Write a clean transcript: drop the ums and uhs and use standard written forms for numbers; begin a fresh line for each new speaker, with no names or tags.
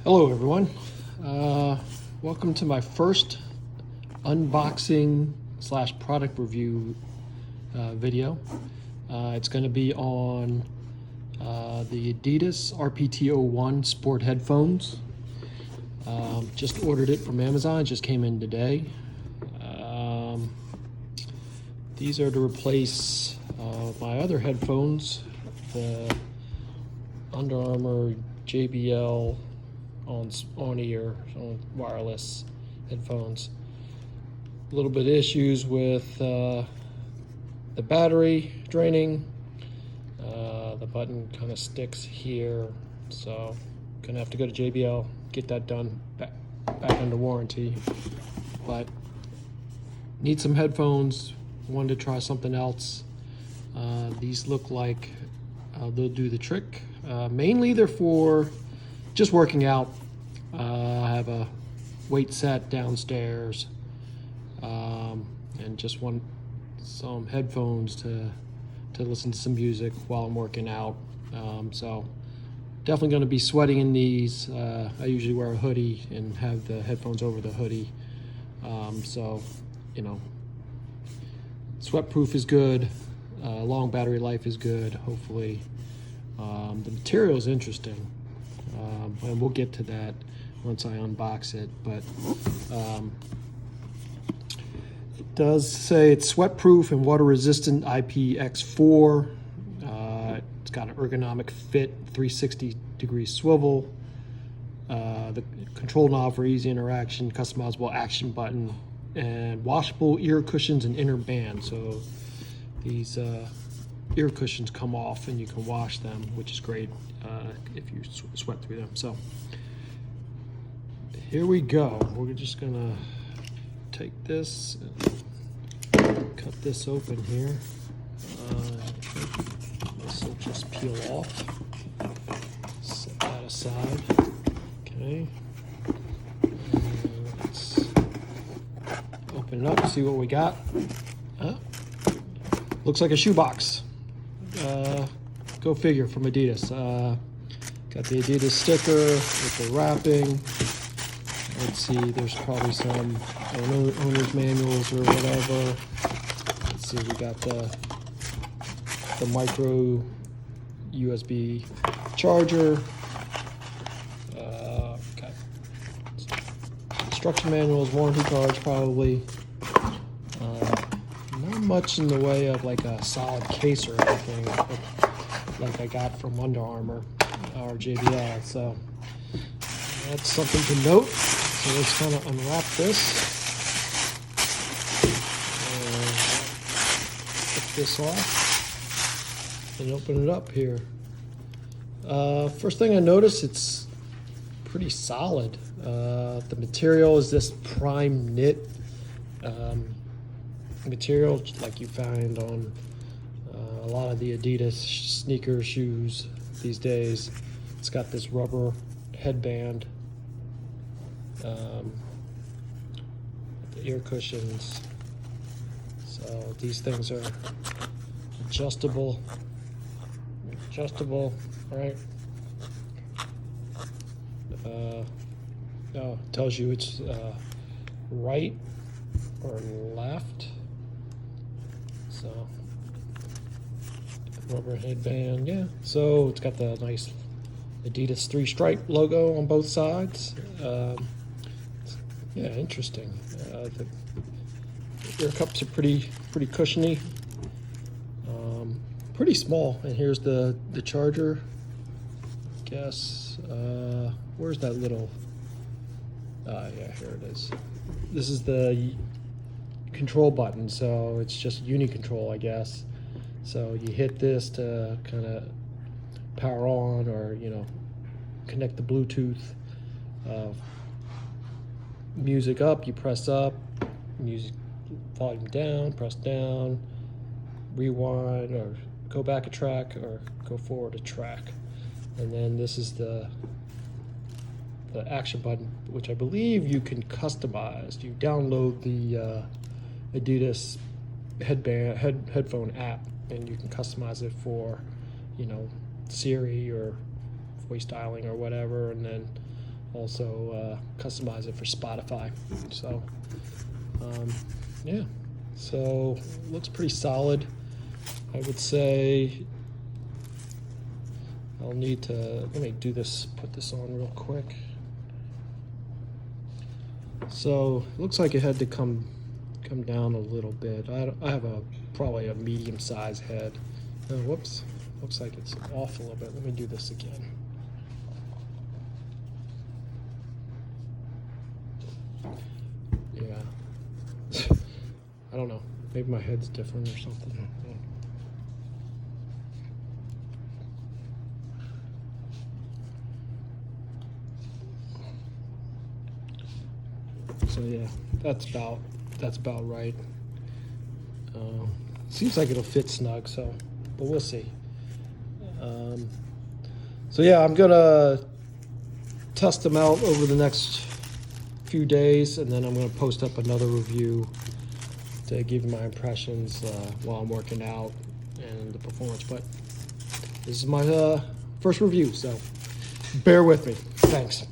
Hello everyone, welcome to my first unboxing / product review video. It's going to be on the Adidas RPT-01 sport headphones. Just ordered it from Amazon, it just came in today. These are to replace my other headphones, the Under Armour JBL on-ear wireless headphones. A little bit of issues with the battery draining. The button kind of sticks here, so gonna have to go to JBL, get that done, back under warranty. But need some headphones, wanted to try something else. These look like they'll do the trick. Mainly they're for just working out. I have a weight set downstairs, and just want some headphones to listen to some music while I'm working out. So definitely going to be sweating in these. I usually wear a hoodie and have the headphones over the hoodie. So, you know, sweat proof is good. Long battery life is good, hopefully. The material is interesting, and we'll get to that once I unbox it, but it does say it's sweat proof and water resistant IPX4. It's got an ergonomic fit, 360-degree swivel, the control knob for easy interaction, customizable action button, and washable ear cushions and inner band. So these ear cushions come off and you can wash them, which is great if you sweat through them. So here we go. We're just gonna take this and cut this open here. This will just peel off. Set that aside. Okay. Let's open it up, see what we got. Looks like a shoebox. Go figure, from Adidas. Got the Adidas sticker with the wrapping. Let's see, there's probably some owner's manuals or whatever. Let's see, we got the micro USB charger. Okay. Instruction manuals, warranty cards probably. Not much in the way of like a solid case or anything like I got from Under Armour or JBL. So that's something to note. So let's kind of unwrap this and take this off and open it up here. First thing I notice, it's pretty solid. The material is this prime knit material like you find on a lot of the Adidas sneaker shoes these days. It's got this rubber headband, the ear cushions. So these things are adjustable, right? No, it tells you it's right or left. So rubber headband, yeah. So it's got the nice Adidas 3-stripe logo on both sides. Yeah, interesting. The ear cups are pretty cushiony, pretty small. And here's the charger. I guess where's that little? Yeah, here it is. This is the control button, so it's just uni-control, I guess. So you hit this to kind of power on, or connect the Bluetooth. Music up, you press up. Music volume down, press down. Rewind, or go back a track, or go forward a track. And then this is the action button, which I believe you can customize. You download the Adidas headphone app, and you can customize it for Siri or voice dialing or whatever, and then also customize it for Spotify. So yeah, so looks pretty solid. I would say I'll need to, let me do this, put this on real quick. So it looks like it had to come down a little bit. I have probably a medium-sized head. Oh, whoops, looks like it's off a little bit. Let me do this again. Yeah. I don't know. Maybe my head's different or something. So yeah, that's about right. Seems like it'll fit snug, so, but we'll see. So yeah, I'm gonna test them out over the next few days, and then I'm gonna post up another review to give you my impressions while I'm working out and the performance. But this is my first review, so bear with me. Thanks.